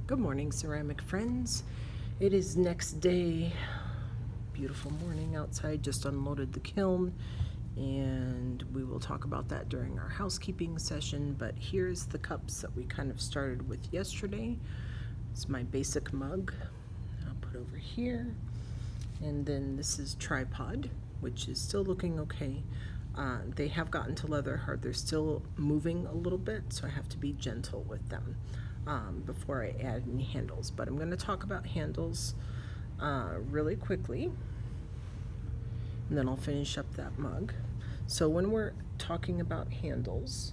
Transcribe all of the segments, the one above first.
Good morning, ceramic friends. It is next day. Beautiful morning outside. Just unloaded the kiln, and we will talk about that during our housekeeping session. But here's the cups that we kind of started with yesterday. It's my basic mug. I'll put over here. And then this is tripod, which is still looking okay. They have gotten to leather hard. They're still moving a little bit, so I have to be gentle with them before I add any handles. But I'm going to talk about handles really quickly, and then I'll finish up that mug. So when we're talking about handles,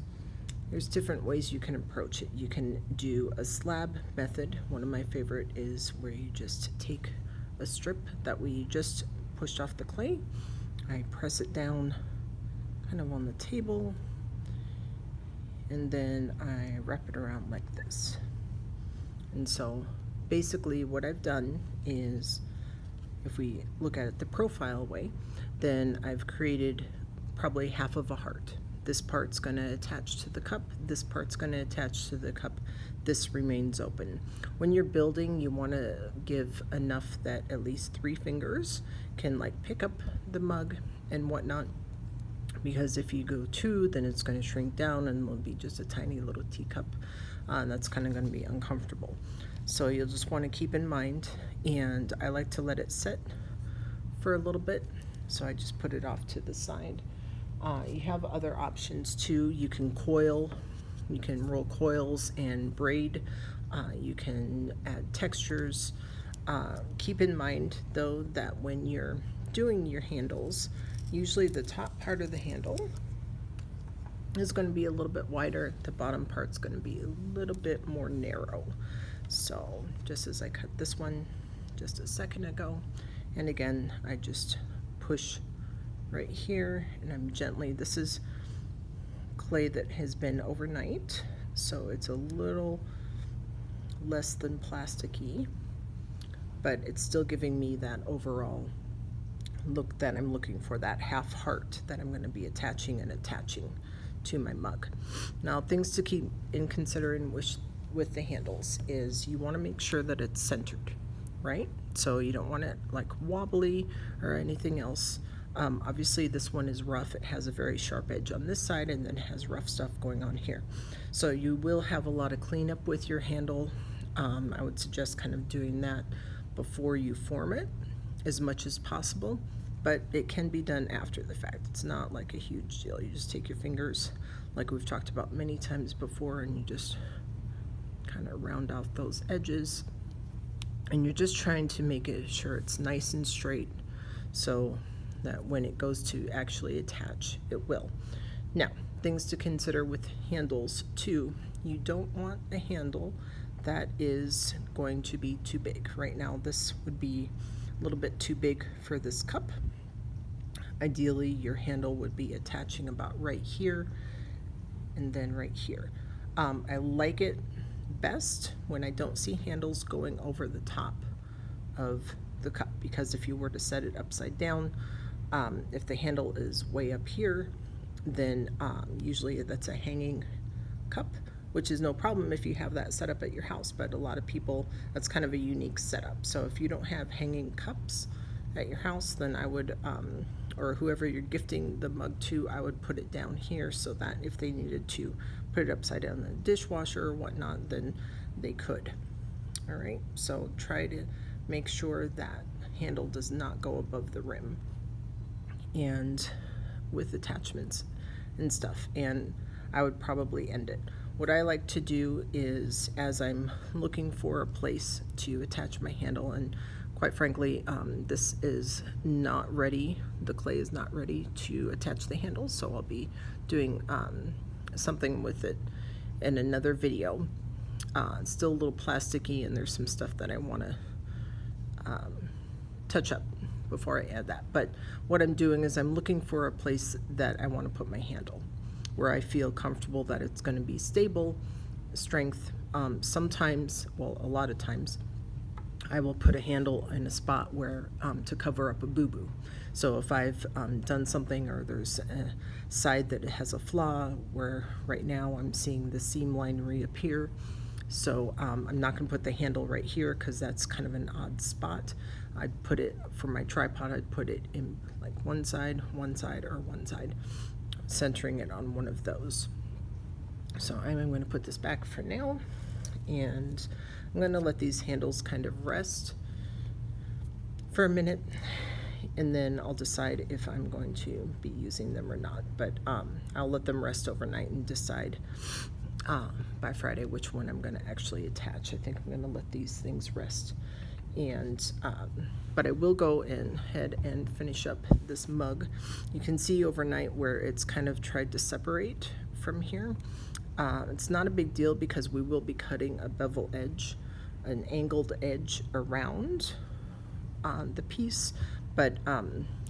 there's different ways you can approach it. You can do a slab method. One of my favorite is where you just take a strip that we just pushed off the clay. I press it down kind of on the table, and then I wrap it around like this. And so basically what I've done is, if we look at it the profile way, then I've created probably half of a heart. This part's going to attach to the cup, this part's going to attach to the cup, this remains open. When you're building, you want to give enough that at least 3 fingers can like pick up the mug and whatnot, because if you go 2, then it's going to shrink down and it'll be just a tiny little teacup. That's kind of going to be uncomfortable. So you'll just want to keep in mind, and I like to let it sit for a little bit, so I just put it off to the side. You have other options too. You can coil, you can roll coils and braid, you can add textures. Keep in mind though that when you're doing your handles, usually the top part of the handle is going to be a little bit wider, the bottom part's going to be a little bit more narrow. So just as I cut this one just a second ago, and again I just push right here, and I'm gently, this is clay that has been overnight, so it's a little less than plasticky, but it's still giving me that overall look that I'm looking for, that half heart that I'm going to be attaching to my mug. Now, things to keep in consideration with the handles is you want to make sure that it's centered, right? So you don't want it like wobbly or anything else. Obviously this one is rough. It has a very sharp edge on this side, and then it has rough stuff going on here. So you will have a lot of cleanup with your handle. I would suggest kind of doing that before you form it as much as possible, but it can be done after the fact. It's not like a huge deal. You just take your fingers, like we've talked about many times before, and you just kind of round out those edges, and you're just trying to make it sure it's nice and straight, so that when it goes to actually attach, it will. Now, things to consider with handles too. You don't want a handle that is going to be too big. Right now this would be a little bit too big for this cup. Ideally your handle would be attaching about right here and then right here. I like it best when I don't see handles going over the top of the cup, because if you were to set it upside down, if the handle is way up here, then usually that's a hanging cup, which is no problem if you have that set up at your house, but a lot of people, that's kind of a unique setup. So if you don't have hanging cups at your house, then I would, or whoever you're gifting the mug to, I would put it down here so that if they needed to put it upside down in the dishwasher or whatnot, then they could. All right, so try to make sure that handle does not go above the rim, and with attachments and stuff, and I would probably end it. What I like to do is, as I'm looking for a place to attach my handle, and quite frankly, this is not ready, the clay is not ready to attach the handle, so I'll be doing something with it in another video. It's still a little plasticky, and there's some stuff that I want to touch up before I add that. But what I'm doing is I'm looking for a place that I want to put my handle, where I feel comfortable that it's going to be stable, strength. Sometimes, well, a lot of times, I will put a handle in a spot where to cover up a boo-boo. So if I've done something, or there's a side that has a flaw, where right now I'm seeing the seam line reappear, So I'm not going to put the handle right here because that's kind of an odd spot. I'd put it, for my tripod, I'd put it in like one side, or one side, centering it on one of those. So I'm going to put this back for now, and I'm going to let these handles kind of rest for a minute, and then I'll decide if I'm going to be using them or not. But I'll let them rest overnight and decide by Friday which one I'm going to actually attach. I think I'm going to let these things rest, and but I will go ahead and finish up this mug. You can see overnight where it's kind of tried to separate from here. It's not a big deal because we will be cutting a bevel edge, an angled edge around the piece, but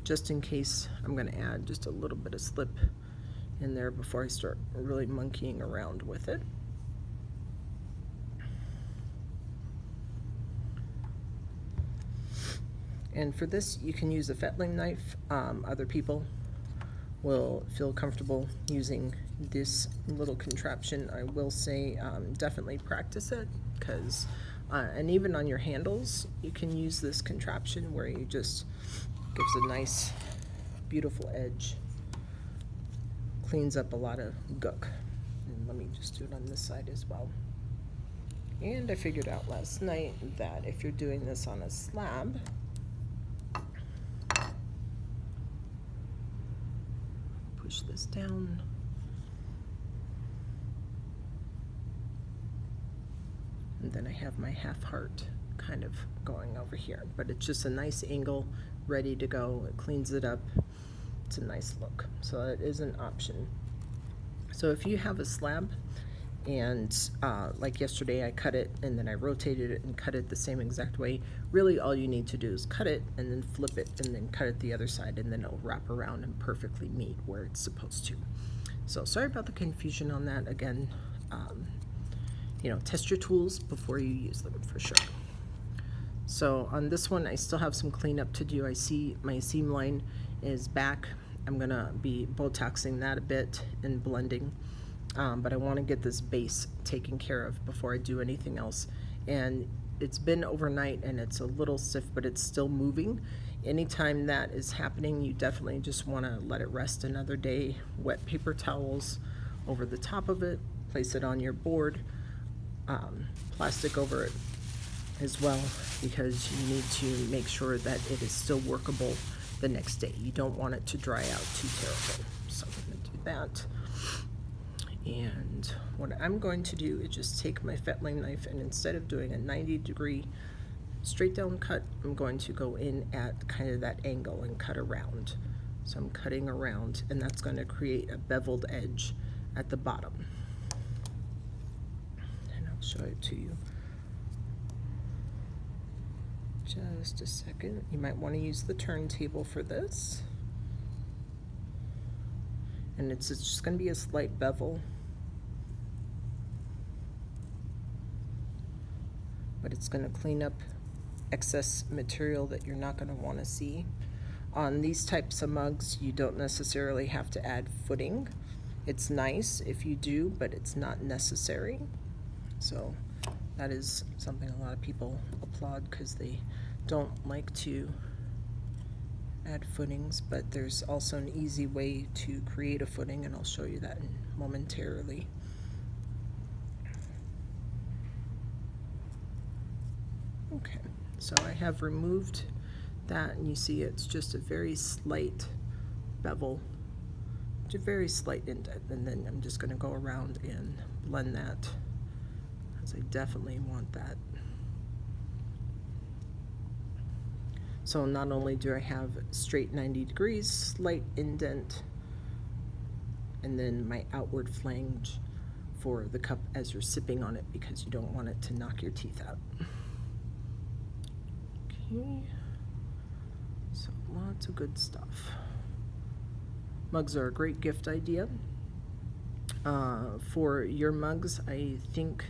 just in case, I'm going to add just a little bit of slip in there before I start really monkeying around with it. And for this, you can use a fettling knife. Other people will feel comfortable using this little contraption. I will say definitely practice it, because and even on your handles you can use this contraption where you just gives a nice beautiful edge, cleans up a lot of gook. And let me just do it on this side as well. And I figured out last night that if you're doing this on a slab, push this down, and then I have my half heart kind of going over here, but it's just a nice angle, ready to go. It cleans it up. It's a nice look, so it is an option. So if you have a slab, and like yesterday I cut it and then I rotated it and cut it the same exact way, really all you need to do is cut it and then flip it and then cut it the other side, and then it'll wrap around and perfectly meet where it's supposed to. So sorry about the confusion on that. Again, you know, test your tools before you use them for sure. So on this one, I still have some cleanup to do. I see my seam line is back. I'm gonna be Botoxing that a bit and blending, but I want to get this base taken care of before I do anything else. And it's been overnight and it's a little stiff, but it's still moving. Anytime that is happening, you definitely just want to let it rest another day. Wet paper towels over the top of it, place it on your board, plastic over it as well, because you need to make sure that it is still workable the next day. You don't want it to dry out too terrible. So I'm going to do that. And what I'm going to do is just take my fettling knife, and instead of doing a 90-degree straight down cut, I'm going to go in at kind of that angle and cut around. So I'm cutting around, and that's going to create a beveled edge at the bottom. And I'll show it to you. Just a second. You might want to use the turntable for this. And it's just going to be a slight bevel, but it's going to clean up excess material that you're not going to want to see. On these types of mugs, you don't necessarily have to add footing. It's nice if you do, but it's not necessary. So that is something a lot of people applaud, because they don't like to add footings, but there's also an easy way to create a footing, and I'll show you that momentarily. Okay, so I have removed that, and you see it's just a very slight bevel, a very slight indent, and then I'm just going to go around and blend that, because I definitely want that. So not only do I have straight 90 degrees, slight indent, and then my outward flange for the cup as you're sipping on it, because you don't want it to knock your teeth out. Okay, so lots of good stuff. Mugs are a great gift idea. For your mugs, I think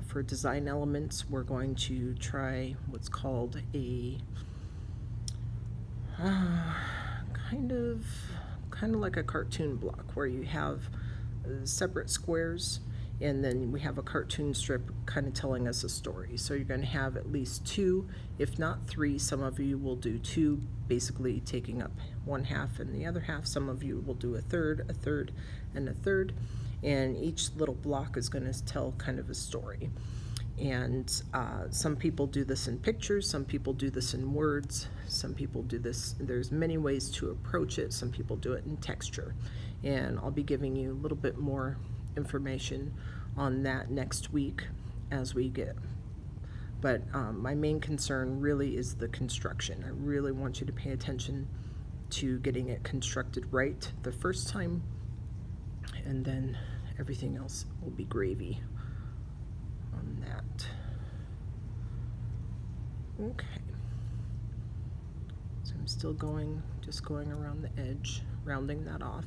for design elements, we're going to try what's called a kind of like a cartoon block, where you have separate squares, and then we have a cartoon strip kind of telling us a story. So you're going to have at least 2, if not 3. Some of you will do 2, basically taking up one half and the other half. Some of you will do a third, and a third, and each little block is going to tell kind of a story. And some people do this in pictures, some people do this in words, some people do this, there's many ways to approach it. Some people do it in texture, and I'll be giving you a little bit more information on that next week as we get. But my main concern really is the construction. I really want you to pay attention to getting it constructed right the first time, and then everything else will be gravy on that. Okay, so I'm still just going around the edge, rounding that off.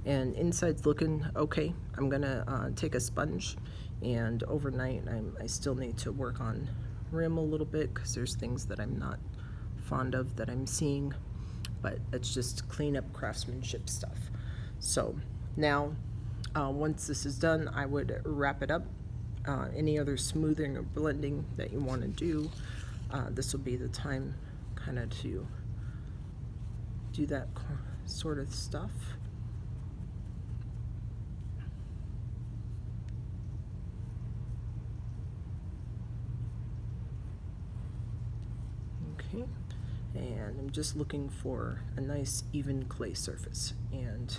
And inside's looking okay. I'm gonna take a sponge, and overnight I still need to work on rim a little bit because there's things that I'm not fond of that I'm seeing, but it's just clean up craftsmanship stuff. So now once this is done, I would wrap it up. Any other smoothing or blending that you want to do, this will be the time kind of to do that sort of stuff. Okay, and I'm just looking for a nice even clay surface, and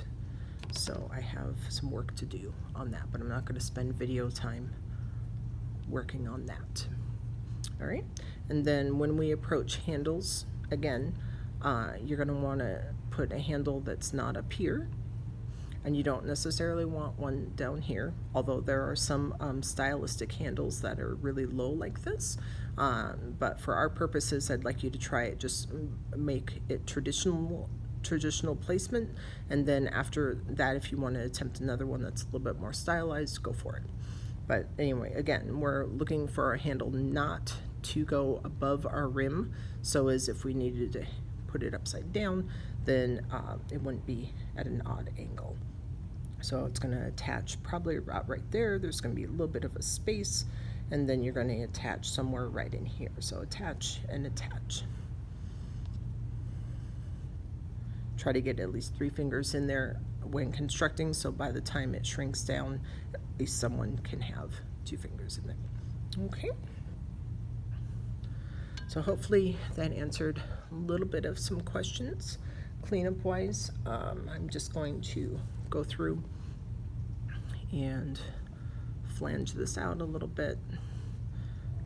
so I have some work to do on that, but I'm not going to spend video time working on that. All right, and then when we approach handles, again, you're going to want to put a handle that's not up here, and you don't necessarily want one down here, although there are some stylistic handles that are really low like this. But for our purposes, I'd like you to try it, just make it traditional placement, and then after that, if you want to attempt another one that's a little bit more stylized, go for it. But anyway, again, we're looking for our handle not to go above our rim, so as if we needed to put it upside down, then it wouldn't be at an odd angle. So it's going to attach probably about right there. There's going to be a little bit of a space, and then you're going to attach somewhere right in here. So attach and attach. Try to get at least 3 fingers in there when constructing, so by the time it shrinks down, at least someone can have 2 fingers in there. Okay. So hopefully that answered a little bit of some questions. Cleanup wise, I'm just going to go through and flange this out a little bit.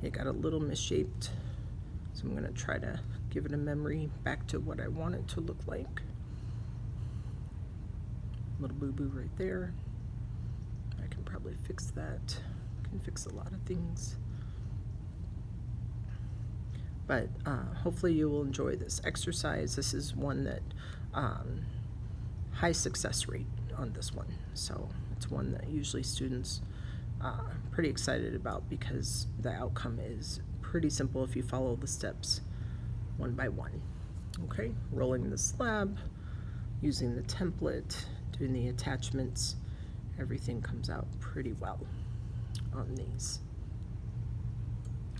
It got a little misshaped, so I'm going to try to give it a memory back to what I want it to look like. Little boo-boo right there. I can probably fix that. Can fix a lot of things. But hopefully you will enjoy this exercise. This is one that high success rate on this one. So it's one that usually students are pretty excited about because the outcome is pretty simple if you follow the steps one by one. Okay, rolling the slab, using the template, doing the attachments, everything comes out pretty well on these.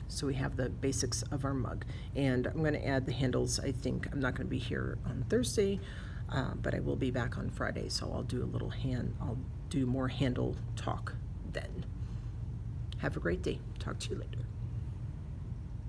So we have the basics of our mug, and I'm going to add the handles. I think I'm not going to be here on Thursday, but I will be back on Friday, so I'll do I'll do more handle talk then. Have a great day. Talk to you later.